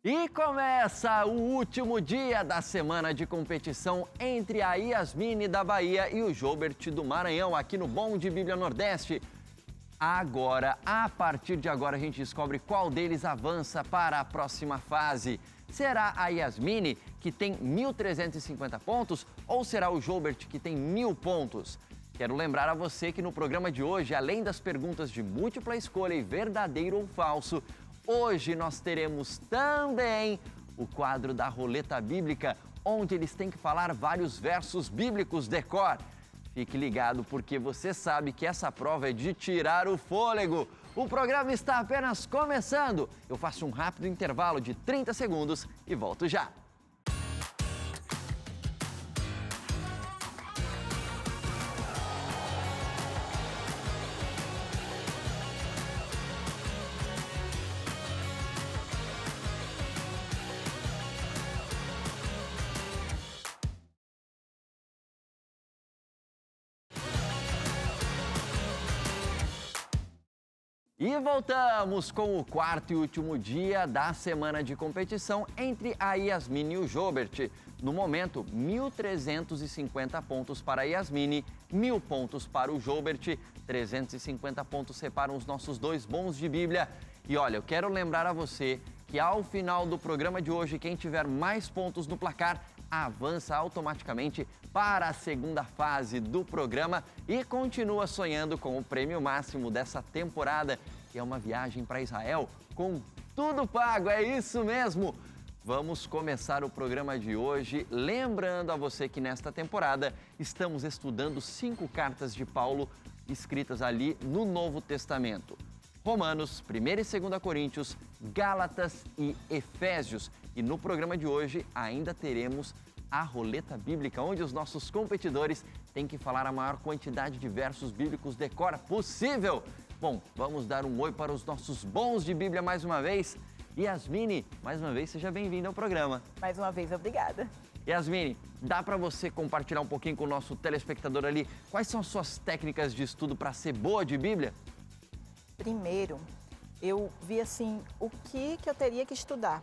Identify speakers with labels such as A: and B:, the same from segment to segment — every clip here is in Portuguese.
A: E começa o último dia da semana de competição entre a Yasmine da Bahia e o Jobert do Maranhão, aqui no Bom de Bíblia Nordeste. Agora, a partir de agora, a gente descobre qual deles avança para a próxima fase. Será a Yasmine, que tem 1.350 pontos, ou será o Jobert, que tem 1.000 pontos? Quero lembrar a você que no programa de hoje, além das perguntas de múltipla escolha e verdadeiro ou falso, hoje nós teremos também o quadro da Roleta Bíblica, onde eles têm que falar vários versos bíblicos de cor. Fique ligado porque você sabe que essa prova é de tirar o fôlego. O programa está apenas começando. Eu faço um rápido intervalo de 30 segundos e volto já. E voltamos com o quarto e último dia da semana de competição entre a Yasmine e o Jobert. No momento, 1.350 pontos para a Yasmine, 1.000 pontos para o Jobert, 350 pontos separam os nossos dois bons de Bíblia. E olha, eu quero lembrar a você que ao final do programa de hoje, quem tiver mais pontos no placar avança automaticamente para a segunda fase do programa e continua sonhando com o prêmio máximo dessa temporada, que é uma viagem para Israel com tudo pago, é isso mesmo! Vamos começar o programa de hoje lembrando a você que nesta temporada estamos estudando 5 cartas de Paulo escritas ali no Novo Testamento. Romanos, 1ª e 2ª Coríntios, Gálatas e Efésios. E no programa de hoje ainda teremos a Roleta Bíblica, onde os nossos competidores têm que falar a maior quantidade de versos bíblicos de cor possível. Bom, vamos dar um oi para os nossos bons de Bíblia mais uma vez. Yasmine, mais uma vez, seja bem-vinda ao programa.
B: Mais uma vez, obrigada.
A: Yasmine, dá para você compartilhar um pouquinho com o nosso telespectador ali quais são as suas técnicas de estudo para ser boa de Bíblia?
B: Primeiro, eu vi assim o que eu teria que estudar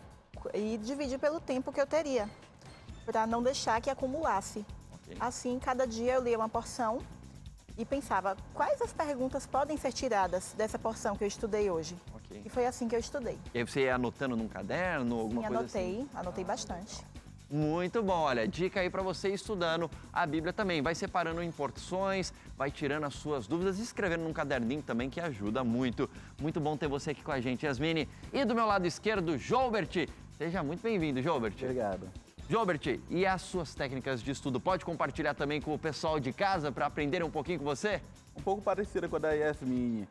B: e dividir pelo tempo que eu teria, para não deixar que acumulasse.
A: Okay.
B: Assim, cada dia eu lia uma porção e pensava quais as perguntas podem ser tiradas dessa porção que eu estudei hoje.
A: Okay.
B: E foi assim que eu estudei.
A: E aí você ia anotando num caderno, alguma
B: Sim,
A: coisa assim?
B: Anotei bastante.
A: Muito bom, olha, dica aí para você estudando a Bíblia também. Vai separando em porções, vai tirando as suas dúvidas e escrevendo num caderninho também, que ajuda muito. Muito bom ter você aqui com a gente, Yasmine. E do meu lado esquerdo, Jobert. Seja muito bem-vindo, Jobert.
C: Obrigado.
A: Jobert, e as suas técnicas de estudo? Pode compartilhar também com o pessoal de casa para aprender um pouquinho com você?
C: Um pouco parecida com a da Yasmine.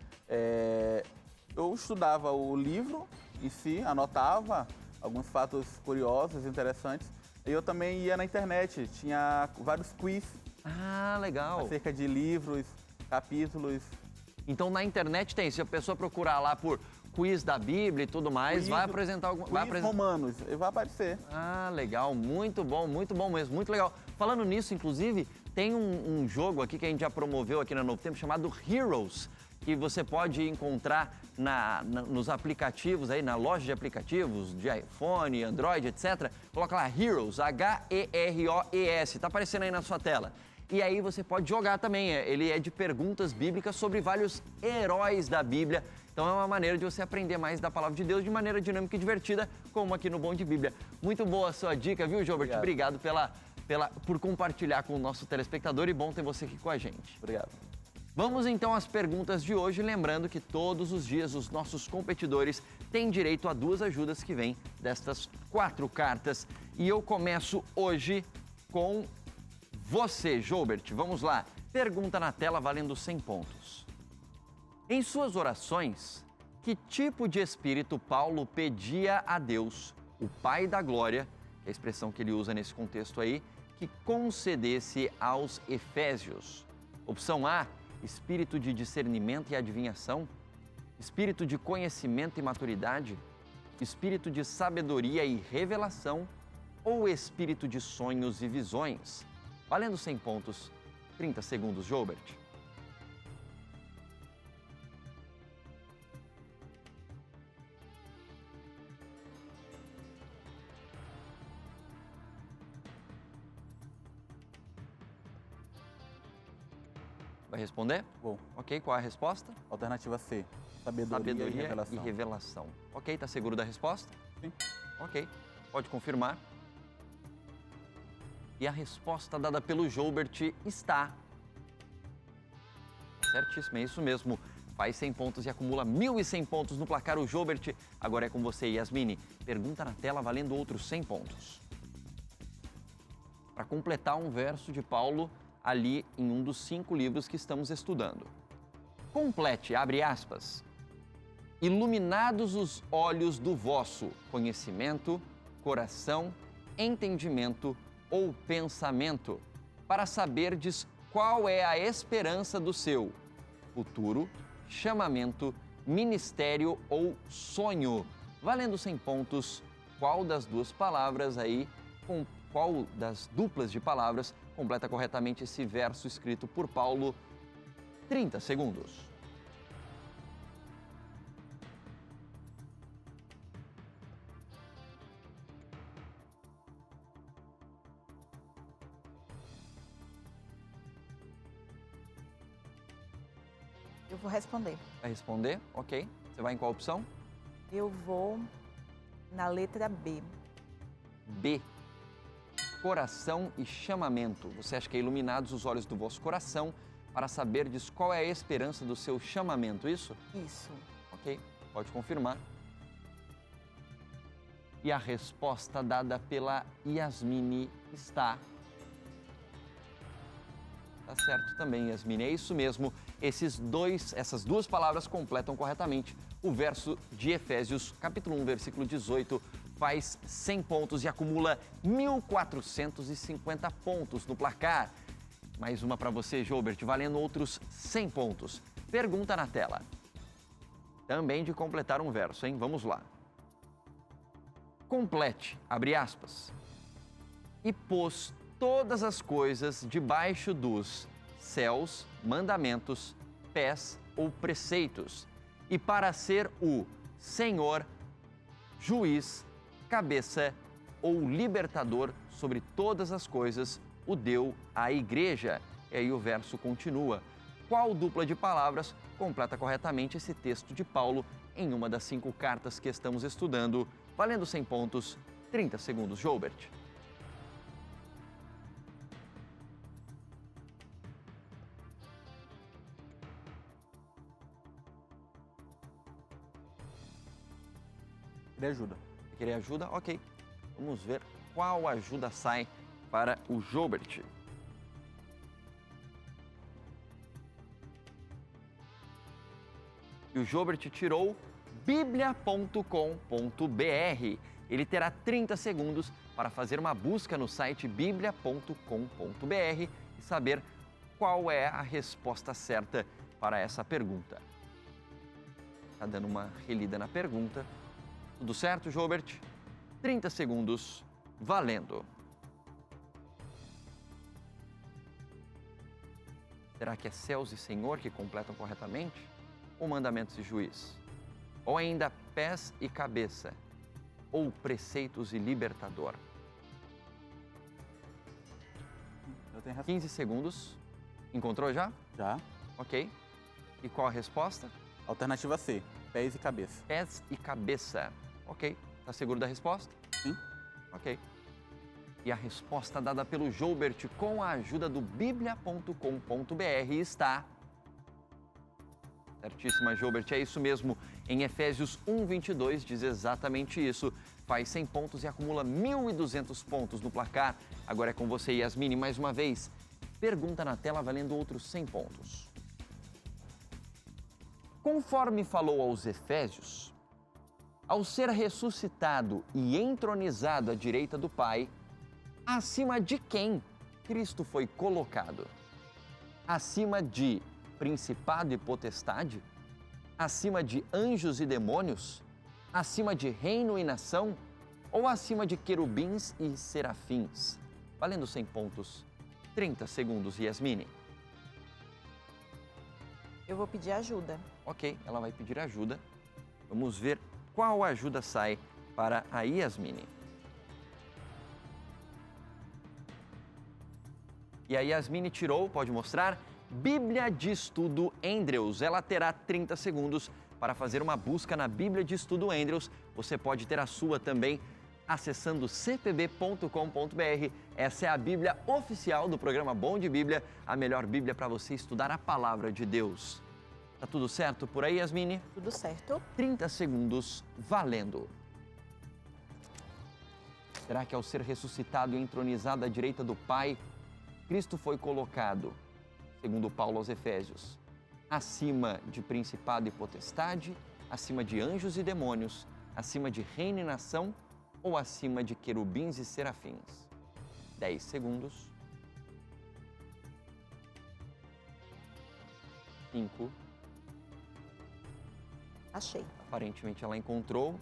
C: Eu estudava o livro em si, anotava alguns fatos curiosos, interessantes. E eu também ia na internet, tinha vários quiz.
A: Ah, legal.
C: Acerca de livros, capítulos.
A: Então na internet tem, se a pessoa procurar lá por quiz da Bíblia e tudo mais,
C: Quiz,
A: vai apresentar algum...
C: Quiz Romanos, vai aparecer.
A: Ah, legal, muito bom mesmo, muito legal. Falando nisso, inclusive, tem um jogo aqui que a gente já promoveu aqui na Novo Tempo chamado Heroes, que você pode encontrar nos aplicativos, aí na loja de aplicativos, de iPhone, Android, etc. Coloca lá Heroes, H-E-R-O-E-S, tá aparecendo aí na sua tela. E aí você pode jogar também, ele é de perguntas bíblicas sobre vários heróis da Bíblia. Então é uma maneira de você aprender mais da Palavra de Deus de maneira dinâmica e divertida, como aqui no Bom de Bíblia. Muito boa a sua dica, viu, Jobert? Obrigado por compartilhar com o nosso telespectador e bom ter você aqui com a gente.
C: Obrigado.
A: Vamos então às perguntas de hoje, lembrando que todos os dias os nossos competidores têm direito a 2 ajudas que vêm destas 4 cartas. E eu começo hoje com você, Jobert. Vamos lá. Pergunta na tela valendo 100 pontos. Em suas orações, que tipo de espírito Paulo pedia a Deus, o Pai da Glória, que é a expressão que ele usa nesse contexto aí, que concedesse aos Efésios? Opção A, espírito de discernimento e adivinhação, espírito de conhecimento e maturidade, espírito de sabedoria e revelação ou espírito de sonhos e visões? Valendo 100 pontos, 30 segundos, Jobert. Vai responder?
C: Vou.
A: Ok, qual é a resposta?
C: Alternativa C. Sabedoria e revelação.
A: Ok, tá seguro da resposta?
C: Sim.
A: Ok, pode confirmar. E a resposta dada pelo Joubert está certíssimo, é isso mesmo. Faz 100 pontos e acumula 1.100 pontos no placar o Joubert. Agora é com você, Yasmine. Pergunta na tela valendo outros 100 pontos. Para completar um verso de Paulo ali em um dos 5 livros que estamos estudando. Complete, abre aspas. Iluminados os olhos do vosso conhecimento, coração, entendimento ou pensamento, para saberdes qual é a esperança do seu futuro, chamamento, ministério ou sonho. Valendo 100 pontos, qual das duas palavras aí, com qual das duplas de palavras completa corretamente esse verso escrito por Paulo? 30 segundos.
B: Eu vou responder.
A: Vai responder? Ok. Você vai em qual opção?
B: Eu vou na letra B.
A: B. Coração e chamamento. Você acha que é iluminados os olhos do vosso coração para saberdes qual é a esperança do seu chamamento, isso?
B: Isso.
A: Ok, pode confirmar. E a resposta dada pela Yasmine está... Tá certo também, Yasmine, é isso mesmo. Essas duas palavras completam corretamente o verso de Efésios, capítulo 1, versículo 18, faz 100 pontos e acumula 1.450 pontos no placar. Mais uma para você, Joubert, valendo outros 100 pontos. Pergunta na tela. Também de completar um verso, hein? Vamos lá. Complete, abre aspas. E pôs todas as coisas debaixo dos céus, mandamentos, pés ou preceitos, e para ser o Senhor, juiz, cabeça ou libertador sobre todas as coisas, o deu à igreja. E aí o verso continua. Qual dupla de palavras completa corretamente esse texto de Paulo em uma das 5 cartas que estamos estudando? Valendo 100 pontos, 30 segundos, Joubert.
C: Queria ajuda.
A: Querer ajuda? Ok. Vamos ver qual ajuda sai para o Joubert. E o Joubert tirou biblia.com.br. Ele terá 30 segundos para fazer uma busca no site biblia.com.br e saber qual é a resposta certa para essa pergunta. Está dando uma relida na pergunta. Tudo certo, Joubert? 30 segundos, valendo. Será que é céus e Senhor que completam corretamente? Ou mandamentos e juiz? Ou ainda pés e cabeça? Ou preceitos e libertador?
C: Eu tenho
A: 15 segundos. Encontrou já?
C: Já.
A: Ok. E qual a resposta?
C: Alternativa C. Pés e cabeça.
A: Pés e cabeça. Ok. Está seguro da resposta?
C: Sim.
A: Ok. E a resposta dada pelo Joubert com a ajuda do biblia.com.br está... Certíssima, Joubert, é isso mesmo. Em Efésios 1:22 diz exatamente isso. Faz 100 pontos e acumula 1.200 pontos no placar. Agora é com você, Yasmine, mais uma vez. Pergunta na tela valendo outros 100 pontos. Conforme falou aos Efésios, ao ser ressuscitado e entronizado à direita do Pai, acima de quem Cristo foi colocado? Acima de principado e potestade? Acima de anjos e demônios? Acima de reino e nação? Ou acima de querubins e serafins? Valendo 100 pontos. 30 segundos, Yasmine.
B: Eu vou pedir ajuda.
A: Ok, ela vai pedir ajuda. Vamos ver qual ajuda sai para a Yasmine. E a Yasmine tirou, pode mostrar, Bíblia de Estudo Andrews. Ela terá 30 segundos para fazer uma busca na Bíblia de Estudo Andrews. Você pode ter a sua também acessando cpb.com.br. Essa é a Bíblia oficial do programa Bom de Bíblia, a melhor Bíblia para você estudar a palavra de Deus. Tá tudo certo por aí, Yasmine?
B: Tudo certo.
A: 30 segundos valendo. Será que ao ser ressuscitado e entronizado à direita do Pai, Cristo foi colocado, segundo Paulo aos Efésios, acima de principado e potestade, acima de anjos e demônios, acima de reino e nação ou acima de querubins e serafins? 10 segundos. 5.
B: Achei.
A: Aparentemente ela encontrou.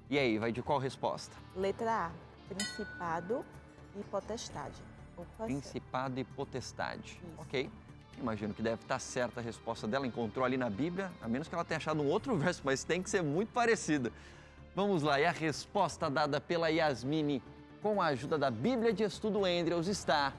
A: E aí, vai de qual resposta?
B: Letra A, principado e potestade. Opa,
A: Principado e potestade.
B: Isso.
A: Ok. Imagino que deve estar certa a resposta dela. Encontrou ali na Bíblia, a menos que ela tenha achado um outro verso, mas tem que ser muito parecida. Vamos lá, e a resposta dada pela Yasmine com a ajuda da Bíblia de Estudo Andrews está...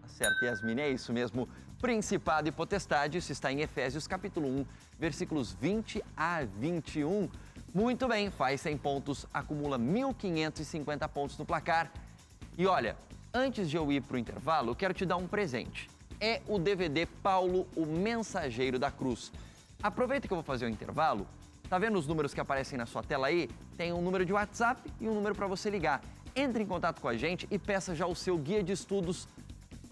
A: Certo, Yasmine, é isso mesmo. Principado e potestade, isso está em Efésios capítulo 1, versículos 20 a 21. Muito bem, faz 100 pontos, acumula 1.550 pontos no placar. E olha, antes de eu ir para o intervalo, eu quero te dar um presente. É o DVD Paulo, o Mensageiro da Cruz. Aproveita que eu vou fazer o intervalo. Tá vendo os números que aparecem na sua tela aí? Tem um número de WhatsApp e um número para você ligar. Entre em contato com a gente e peça já o seu guia de estudos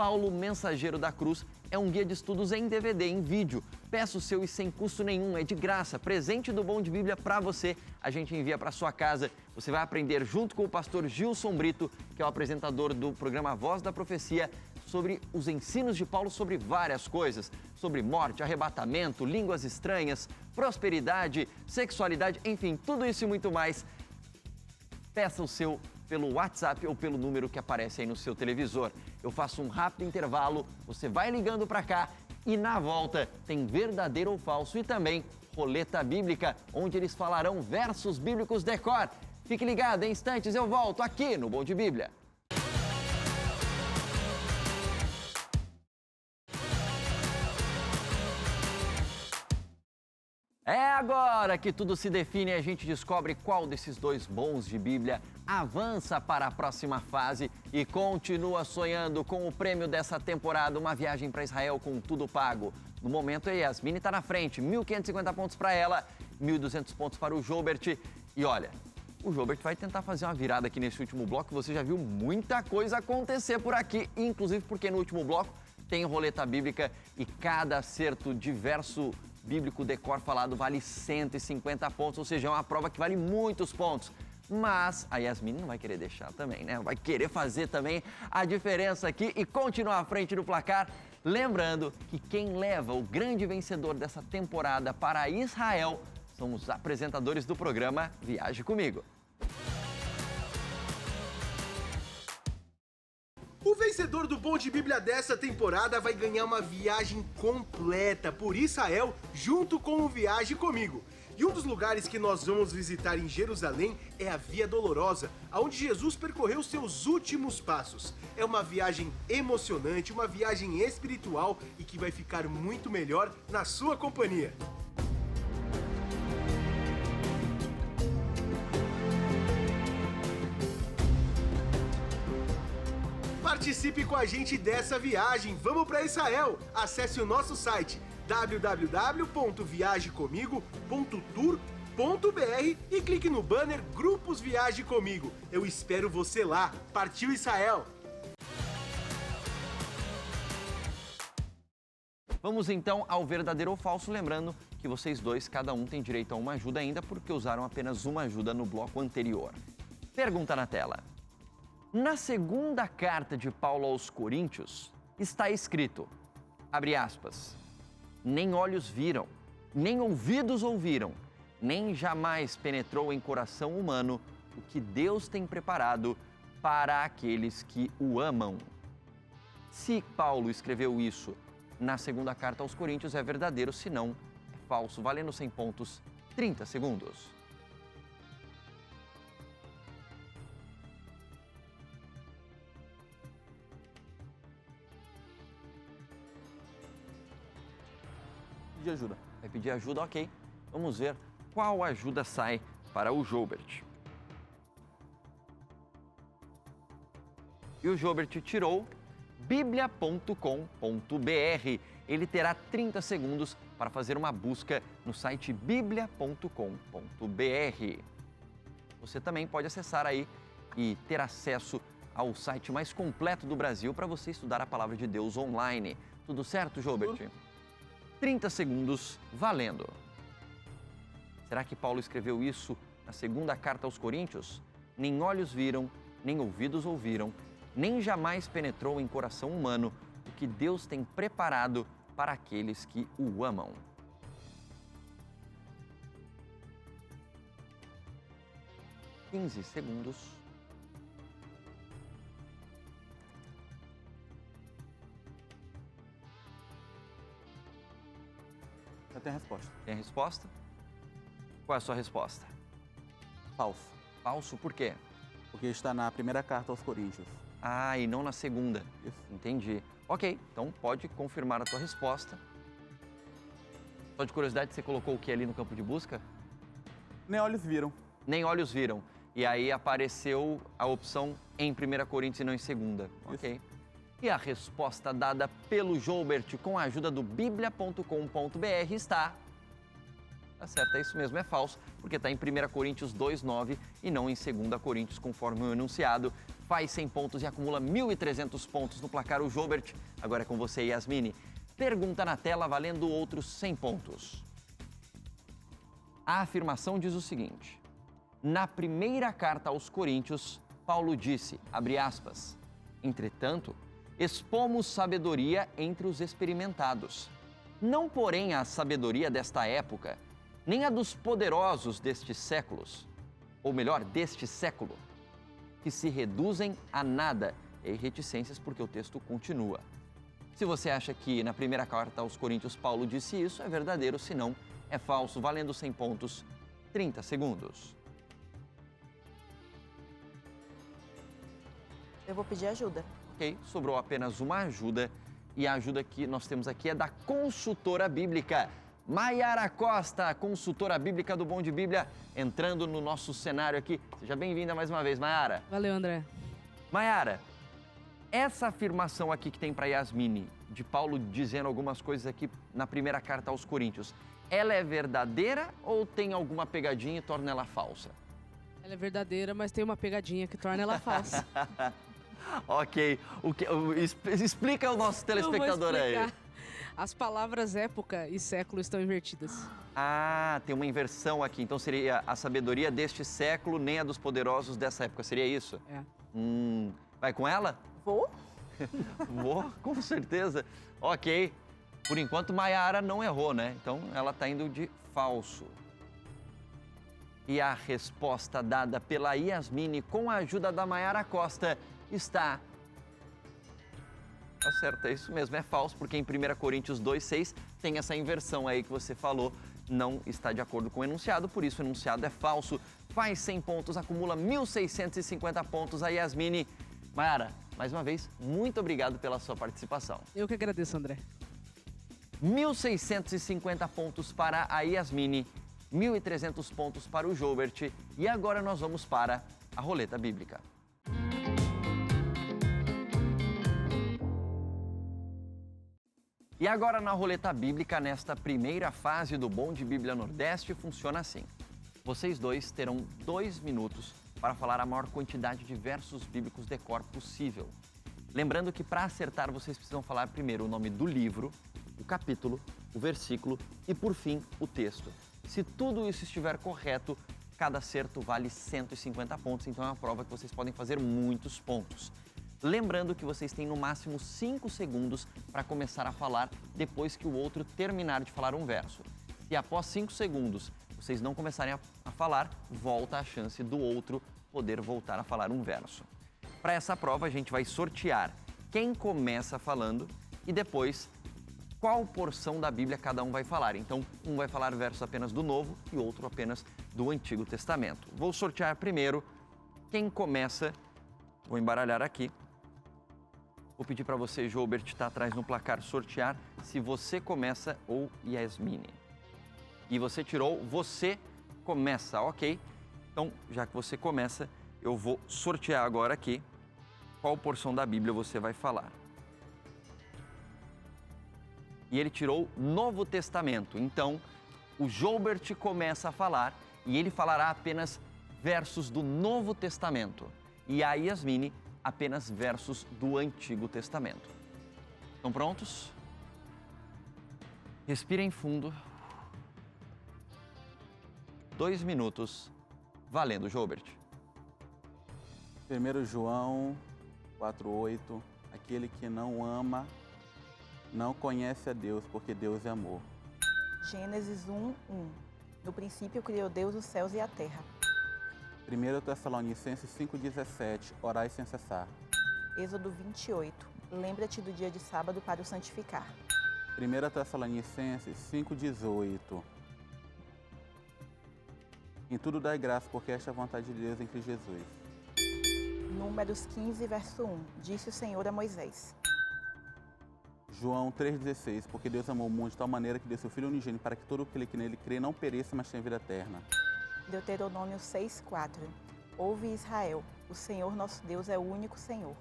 A: Paulo, Mensageiro da Cruz. É um guia de estudos em DVD, em vídeo. Peça o seu e sem custo nenhum, é de graça. Presente do Bom de Bíblia para você. A gente envia para sua casa. Você vai aprender junto com o pastor Gilson Brito, que é o apresentador do programa Voz da Profecia, sobre os ensinos de Paulo sobre várias coisas. Sobre morte, arrebatamento, línguas estranhas, prosperidade, sexualidade, enfim, tudo isso e muito mais. Peça o seu pelo WhatsApp ou pelo número que aparece aí no seu televisor. Eu faço um rápido intervalo, você vai ligando para cá e na volta tem verdadeiro ou falso e também roleta bíblica, onde eles falarão versos bíblicos de cor. Fique ligado, em instantes eu volto aqui no Bom de Bíblia. É agora que tudo se define e a gente descobre qual desses dois bons de Bíblia avança para a próxima fase e continua sonhando com o prêmio dessa temporada, uma viagem para Israel com tudo pago. No momento, a Yasmine está na frente, 1.550 pontos para ela, 1.200 pontos para o Jobert. E olha, o Jobert vai tentar fazer uma virada aqui nesse último bloco, você já viu muita coisa acontecer por aqui, inclusive porque no último bloco tem roleta bíblica e cada acerto de verso bíblico decor falado vale 150 pontos, ou seja, é uma prova que vale muitos pontos. Mas a Yasmine não vai querer deixar também, né? Vai querer fazer também a diferença aqui e continuar à frente do placar. Lembrando que quem leva o grande vencedor dessa temporada para Israel são os apresentadores do programa Viaje Comigo.
D: O vencedor do Bom de Bíblia dessa temporada vai ganhar uma viagem completa por Israel junto com o Viaje Comigo. E um dos lugares que nós vamos visitar em Jerusalém é a Via Dolorosa, onde Jesus percorreu seus últimos passos. É uma viagem emocionante, uma viagem espiritual e que vai ficar muito melhor na sua companhia. Participe com a gente dessa viagem. Vamos para Israel. Acesse o nosso site www.viagecomigo.tour.br e clique no banner Grupos Viaje Comigo. Eu espero você lá. Partiu Israel!
A: Vamos então ao verdadeiro ou falso, lembrando que vocês dois, cada um tem direito a uma ajuda ainda porque usaram apenas uma ajuda no bloco anterior. Pergunta na tela. Na segunda carta de Paulo aos Coríntios, está escrito, abre aspas, nem olhos viram, nem ouvidos ouviram, nem jamais penetrou em coração humano o que Deus tem preparado para aqueles que o amam. Se Paulo escreveu isso na segunda carta aos Coríntios, é verdadeiro, se não, é falso. Valendo 100 pontos, 30 segundos.
C: pedir ajuda.
A: Vai pedir ajuda, ok. Vamos ver qual ajuda sai para o Joubert. E o Joubert tirou biblia.com.br. Ele terá 30 segundos para fazer uma busca no site biblia.com.br. Você também pode acessar aí e ter acesso ao site mais completo do Brasil para você estudar a Palavra de Deus online. Tudo certo, Joubert? 30 segundos, valendo. Será que Paulo escreveu isso na segunda carta aos Coríntios? Nem olhos viram, nem ouvidos ouviram, nem jamais penetrou em coração humano o que Deus tem preparado para aqueles que o amam. (15 segundos).
C: Já tem a resposta.
A: Tem a resposta? Qual é a sua resposta?
C: Falso.
A: Falso por quê?
C: Porque está na primeira carta aos Coríntios.
A: Ah, e não na segunda.
C: Isso.
A: Entendi. Ok, então pode confirmar a tua resposta. Só de curiosidade, você colocou o que ali no campo de busca?
C: Nem olhos viram.
A: Nem olhos viram. E aí apareceu a opção em 1 Coríntios e não em 2ª. Ok. E a resposta dada pelo Joubert com a ajuda do biblia.com.br está... Tá certo, é isso mesmo, é falso, porque está em 1 Coríntios 2,9 e não em 2 Coríntios, conforme o enunciado. Faz 100 pontos e acumula 1.300 pontos no placar o Joubert. Agora é com você, Yasmine. Pergunta na tela valendo outros 100 pontos. A afirmação diz o seguinte: na primeira carta aos Coríntios, Paulo disse, abre aspas, entretanto, expomos sabedoria entre os experimentados. Não, porém, a sabedoria desta época, nem a dos poderosos destes séculos, ou melhor, deste século, que se reduzem a nada. E reticências, porque o texto continua. Se você acha que na primeira carta aos Coríntios Paulo disse isso, é verdadeiro, se não, é falso, valendo 100 pontos, 30 segundos.
B: Eu vou pedir ajuda.
A: Ok, sobrou apenas uma ajuda, e a ajuda que nós temos aqui é da consultora bíblica. Maiara Costa, consultora bíblica do Bom de Bíblia, entrando no nosso cenário aqui. Seja bem-vinda mais uma vez, Maiara.
E: Valeu, André.
A: Maiara, essa afirmação aqui que tem para Yasmine, de Paulo dizendo algumas coisas aqui na primeira carta aos Coríntios, ela é verdadeira ou tem alguma pegadinha e torna ela falsa?
E: Ela é verdadeira, mas tem uma pegadinha que torna ela falsa.
A: Ok, explica ao nosso telespectador aí.
E: As palavras época e século estão invertidas.
A: Ah, tem uma inversão aqui. Então seria a sabedoria deste século, nem a dos poderosos dessa época. Seria isso?
E: É.
A: Vai com ela?
B: Vou?
A: Vou, com certeza. Ok. Por enquanto, Maiara não errou, né? Então ela está indo de falso. E a resposta dada pela Yasmine com a ajuda da Maiara Costa está... Tá certo, é isso mesmo, é falso, porque em 1 Coríntios 2,6 tem essa inversão aí que você falou, não está de acordo com o enunciado, por isso o enunciado é falso. Faz 100 pontos, acumula 1.650 pontos a Yasmine. Maiara, mais uma vez, muito obrigado pela sua participação.
E: Eu que agradeço, André.
A: 1.650 pontos para a Yasmine, 1.300 pontos para o Joubert. E agora nós vamos para a roleta bíblica. E agora na roleta bíblica, nesta primeira fase do Bom de Bíblia Nordeste, funciona assim. Vocês dois terão 2 minutos para falar a maior quantidade de versos bíblicos de cor possível. Lembrando que para acertar vocês precisam falar primeiro o nome do livro, o capítulo, o versículo e, por fim, o texto. Se tudo isso estiver correto, cada acerto vale 150 pontos, então é uma prova que vocês podem fazer muitos pontos. Lembrando que vocês têm no máximo 5 segundos para começar a falar depois que o outro terminar de falar um verso. Se após 5 segundos vocês não começarem a falar, volta a chance do outro poder voltar a falar um verso. Para essa prova a gente vai sortear quem começa falando e depois qual porção da Bíblia cada um vai falar. Então, um vai falar versos apenas do Novo e outro apenas do Antigo Testamento. Vou sortear primeiro quem começa, vou embaralhar aqui, Vou pedir para você, Joubert, estar atrás no placar, sortear se você começa ou Yasmine. E você tirou, você começa, ok? Então, já que você começa, eu vou sortear agora aqui qual porção da Bíblia você vai falar. E ele tirou Novo Testamento. Então, o Joubert começa a falar e ele falará apenas versos do Novo Testamento. E a Yasmine apenas versos do Antigo Testamento. Estão prontos? Respirem fundo. 2 minutos, valendo, Joubert.
C: 1 João 4,8. Aquele que não ama não conhece a Deus, porque Deus é amor.
B: Gênesis 1:1. No princípio criou Deus os céus e a terra.
C: 1 Tessalonicenses 5,17. Orai sem cessar.
B: Êxodo 28. Lembra-te do dia de sábado para o santificar.
C: 1 Tessalonicenses 5,18. Em tudo dai graça, porque esta é a vontade de Deus em Cristo Jesus.
B: Números 15, verso 1. Disse o Senhor a Moisés.
C: João 3,16. Porque Deus amou o mundo de tal maneira que deu seu Filho unigênito para que todo aquele que nele crê não pereça, mas tenha vida eterna.
B: Deuteronômio 6:4. Ouve Israel, o Senhor nosso Deus é o único Senhor.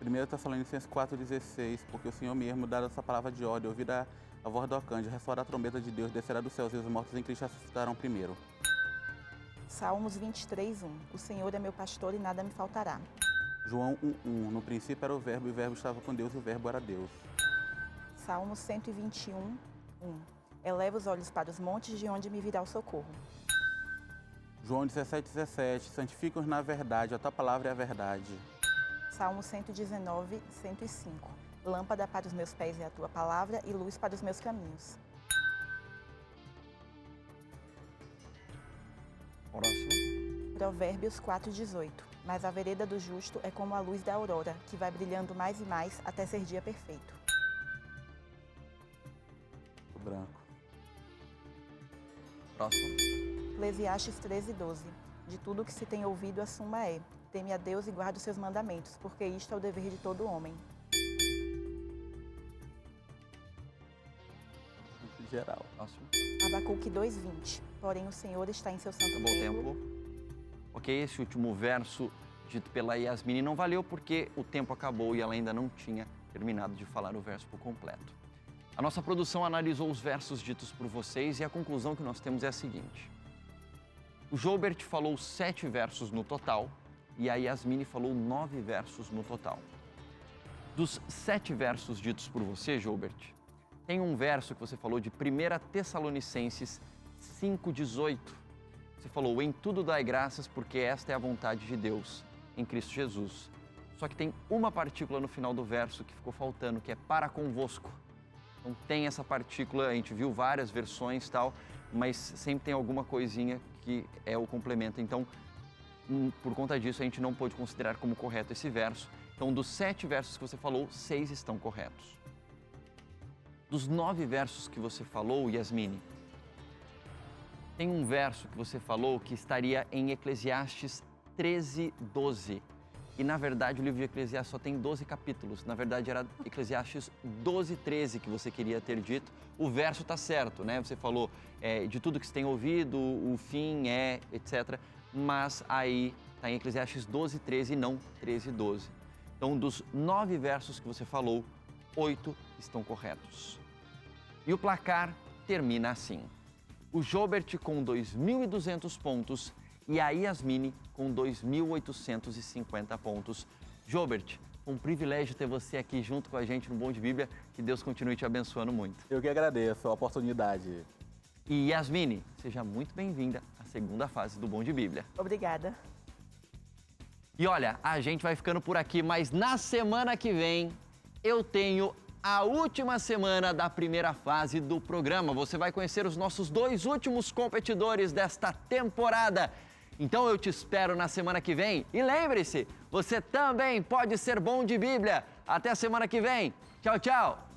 C: 1 Tessalonicenses 4,16. Porque o Senhor mesmo, dada essa palavra de ordem, ouvida a voz do arcanjo, ressoará a trombeta de Deus, descerá dos céus e os mortos em Cristo ressuscitarão primeiro.
B: Salmos 23:1. O Senhor é meu pastor e nada me faltará.
C: João 1,1. No princípio era o Verbo, e o Verbo estava com Deus, e o Verbo era Deus.
B: Salmos 121:1. Eleva os olhos para os montes, de onde me virá o socorro.
C: João 17,17. Santifica-os na verdade, a tua palavra é a verdade.
B: Salmo 119:105. Lâmpada para os meus pés é a tua palavra e luz para os meus caminhos.
A: Próximo.
B: Provérbios 4:18. Mas a vereda do justo é como a luz da aurora, que vai brilhando mais e mais até ser dia perfeito.
C: O branco.
A: Próximo.
B: Eclesiastes 13:12. De tudo que se tem ouvido, a suma é: teme a Deus e guarda os seus mandamentos, porque isto é o dever de todo homem.
C: Geral.
A: Próximo.
B: Abacuque 2:20. Porém, o Senhor está em seu santo
A: Acabou o
B: templo.
A: tempo. Ok, esse último verso dito pela Yasmine não valeu porque o tempo acabou e ela ainda não tinha terminado de falar o verso por completo. A nossa produção analisou os versos ditos por vocês e a conclusão que nós temos é a seguinte. O Joubert falou 7 versos no total e a Yasmine falou 9 versos no total. Dos 7 versos ditos por você, Joubert, tem um verso que você falou de 1 Tessalonicenses 5:18. Você falou, em tudo dai graças, porque esta é a vontade de Deus, em Cristo Jesus. Só que tem uma partícula no final do verso que ficou faltando, que é para convosco. Então tem essa partícula, a gente viu várias versões e tal, mas sempre tem alguma coisinha que é o complemento. Então, por conta disso, a gente não pôde considerar como correto esse verso. Então, dos 7 versos que você falou, 6 estão corretos. Dos 9 versos que você falou, Yasmine, tem um verso que você falou que estaria em Eclesiastes 13:12. E, na verdade, o livro de Eclesiastes só tem 12 capítulos. Na verdade, era Eclesiastes 12:13 que você queria ter dito. O verso está certo, né? Você falou de tudo que você tem ouvido, o fim é, etc. Mas aí está em Eclesiastes 12:13 e não 13:12. Então, dos 9 versos que você falou, 8 estão corretos. E o placar termina assim. O Joubert com 2.200 pontos e a Yasmine com 2.850 pontos. Joubert, um privilégio ter você aqui junto com a gente no Bom de Bíblia. Que Deus continue te abençoando muito.
C: Eu que agradeço a oportunidade.
A: E Yasmine, seja muito bem-vinda à segunda fase do Bom de Bíblia.
B: Obrigada.
A: E olha, a gente vai ficando por aqui, mas na semana que vem eu tenho a última semana da primeira fase do programa. Você vai conhecer os nossos 2 últimos competidores desta temporada. Então eu te espero na semana que vem. E lembre-se, você também pode ser bom de Bíblia. Até a semana que vem. Tchau, tchau.